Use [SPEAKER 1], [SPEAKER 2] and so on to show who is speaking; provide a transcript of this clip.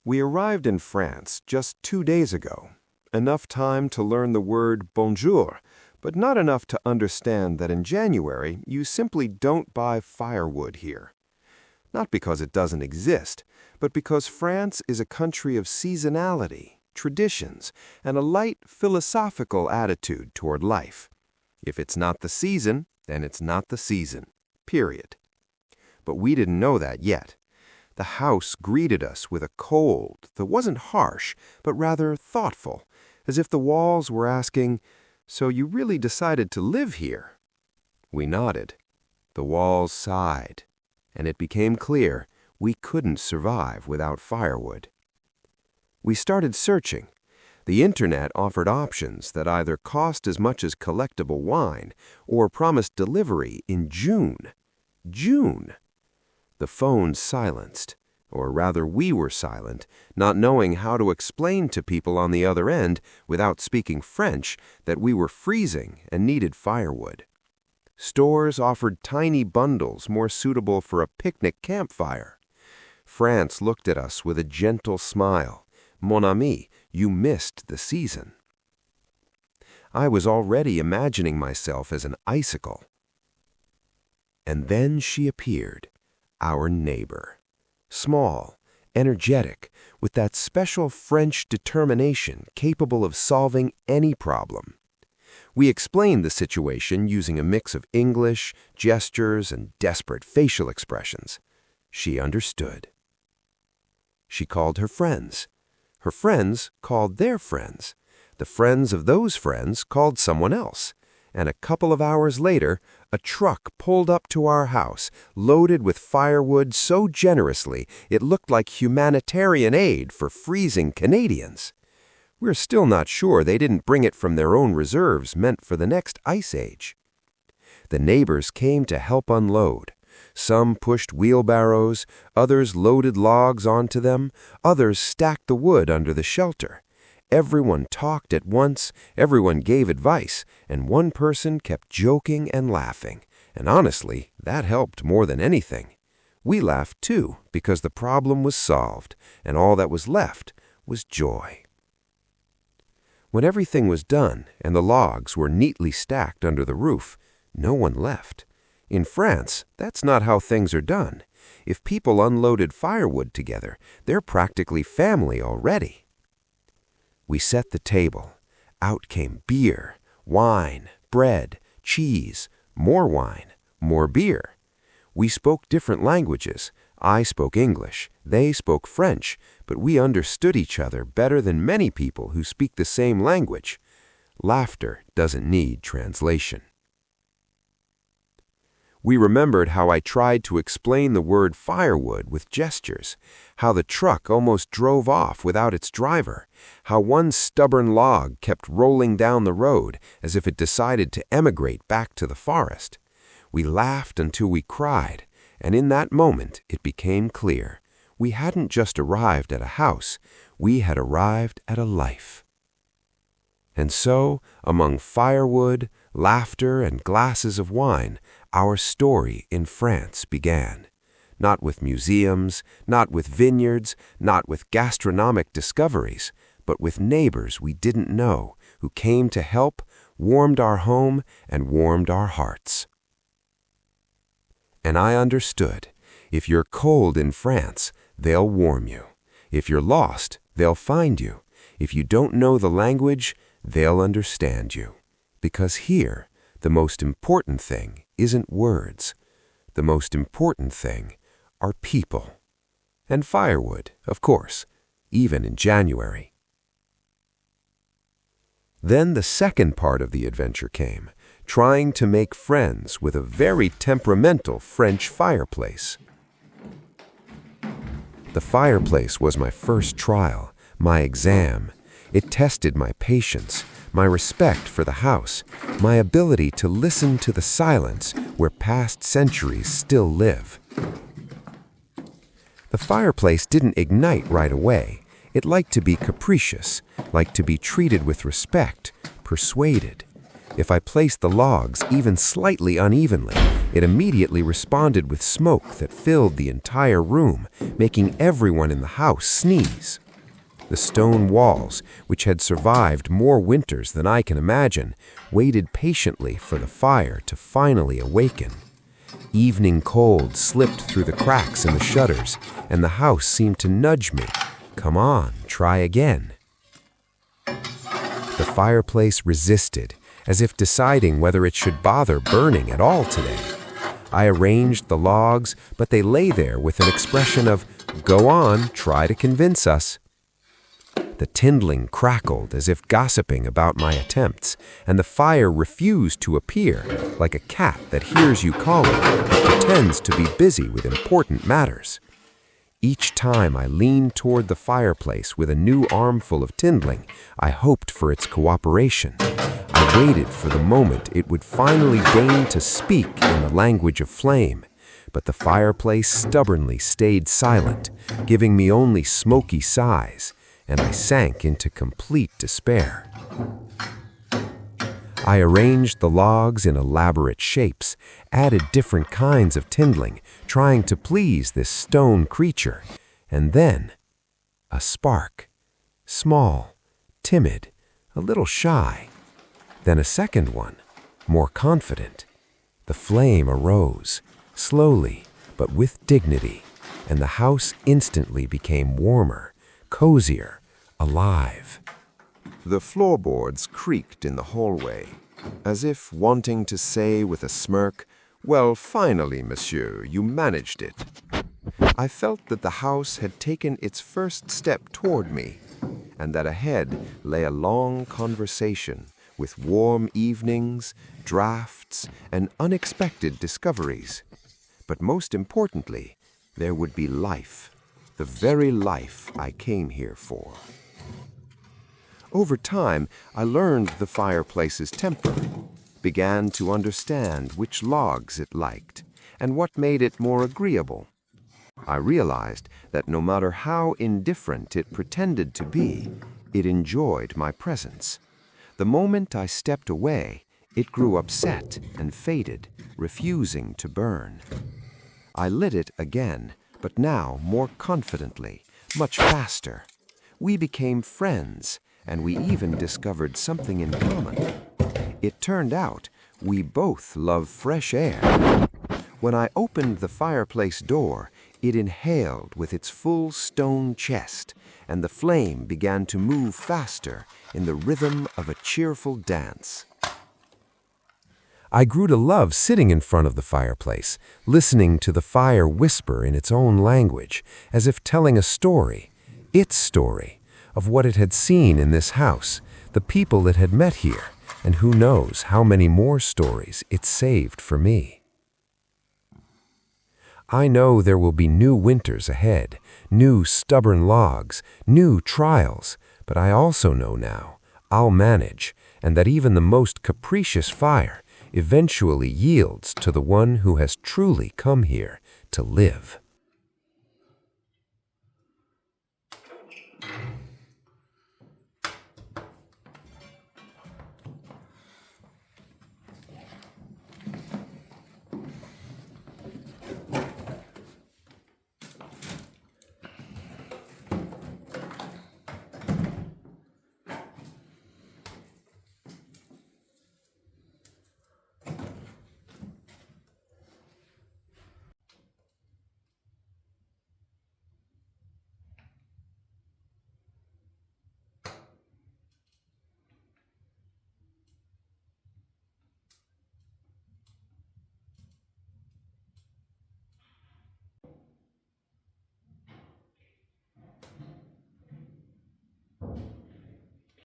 [SPEAKER 1] We arrived in France just 2 days ago. Enough time to learn the word bonjour, but not enough to understand that in January you simply don't buy firewood here. Not because it doesn't exist, but because France is a country of seasonality, traditions, and a light philosophical attitude toward life. If it's not the season, then it's not the season. Period. But we didn't know that yet. The house greeted us with a cold that wasn't harsh, but rather thoughtful, as if the walls were asking, "So you really decided to live here?" We nodded. The walls sighed, and it became clear we couldn't survive without firewood. We started searching. The internet offered options that either cost as much as collectible wine or promised delivery in June. June! The phone silenced, or rather we were silent, not knowing how to explain to people on the other end, without speaking French, that we were freezing and needed firewood. Stores offered tiny bundles more suitable for a picnic campfire. France looked at us with a gentle smile. "Mon ami, you missed the season." I was already imagining myself as an icicle. And then she appeared. Our neighbor. Small, energetic, with that special French determination capable of solving any problem. We explained the situation using a mix of English, gestures, and desperate facial expressions. She understood. She called her friends. Her friends called their friends. The friends of those friends called someone else. And a couple of hours later, a truck pulled up to our house, loaded with firewood so generously it looked like humanitarian aid for freezing Canadians. We're still not sure they didn't bring it from their own reserves meant for the next ice age. The neighbors came to help unload. Some pushed wheelbarrows, others loaded logs onto them, others stacked the wood under the shelter. Everyone talked at once, everyone gave advice, and one person kept joking and laughing. And honestly, that helped more than anything. We laughed too, because the problem was solved, and all that was left was joy. When everything was done and the logs were neatly stacked under the roof, no one left. In France, that's not how things are done. If people unloaded firewood together, they're practically family already. We set the table. Out came beer, wine, bread, cheese, more wine, more beer. We spoke different languages. I spoke English, they spoke French, but we understood each other better than many people who speak the same language. Laughter doesn't need translation. We remembered how I tried to explain the word firewood with gestures, how the truck almost drove off without its driver, how one stubborn log kept rolling down the road as if it decided to emigrate back to the forest. We laughed until we cried, and in that moment it became clear. We hadn't just arrived at a house, we had arrived at a life. And so, among firewood, laughter, and glasses of wine, our story in France began. Not with museums, not with vineyards, not with gastronomic discoveries, but with neighbors we didn't know who came to help, warmed our home, and warmed our hearts. And I understood. If you're cold in France, they'll warm you. If you're lost, they'll find you. If you don't know the language, they'll understand you. Because here, the most important thing isn't words. The most important thing are people. And firewood, of course, even in January. Then the second part of the adventure came, trying to make friends with a very temperamental French fireplace. The fireplace was my first trial, my exam. It tested my patience, my respect for the house, my ability to listen to the silence where past centuries still live. The fireplace didn't ignite right away. It liked to be capricious, liked to be treated with respect, persuaded. If I placed the logs even slightly unevenly, It immediately responded with smoke that filled the entire room, making everyone in the house sneeze. The stone walls, which had survived more winters than I can imagine, waited patiently for the fire to finally awaken. Evening cold slipped through the cracks in the shutters, and the house seemed to nudge me. Come on, try again. The fireplace resisted, as if deciding whether it should bother burning at all today. I arranged the logs, but they lay there with an expression of, "Go on, try to convince us." The kindling crackled as if gossiping about my attempts, and the fire refused to appear, like a cat that hears you calling but pretends to be busy with important matters. Each time I leaned toward the fireplace with a new armful of kindling, I hoped for its cooperation. I waited for the moment it would finally deign to speak in the language of flame, but the fireplace stubbornly stayed silent, giving me only smoky sighs, and I sank into complete despair. I arranged the logs in elaborate shapes, added different kinds of kindling, trying to please this stone creature, and then a spark. Small, timid, a little shy. Then a second one, more confident. The flame arose, slowly but with dignity, and the house instantly became warmer, cozier, alive.
[SPEAKER 2] The floorboards creaked in the hallway, as if wanting to say with a smirk, "Well, finally, monsieur, you managed it." I felt that the house had taken its first step toward me, and that ahead lay a long conversation with warm evenings, drafts, and unexpected discoveries. But most importantly, there would be life, the very life I came here for. Over time, I learned the fireplace's temper, began to understand which logs it liked, and what made it more agreeable. I realized that no matter how indifferent it pretended to be, it enjoyed my presence. The moment I stepped away, it grew upset and faded, refusing to burn. I lit it again, but now more confidently, much faster. We became friends, and we even discovered something in common. It turned out we both love fresh air. When I opened the fireplace door, it inhaled with its full stone chest, and the flame began to move faster in the rhythm of a cheerful dance.
[SPEAKER 1] I grew to love sitting in front of the fireplace, listening to the fire whisper in its own language, as if telling a story, its story, of what it had seen in this house, the people it had met here, and who knows how many more stories it saved for me. I know there will be new winters ahead, new stubborn logs, new trials, but I also know now I'll manage, and that even the most capricious fire eventually yields to the one who has truly come here to live.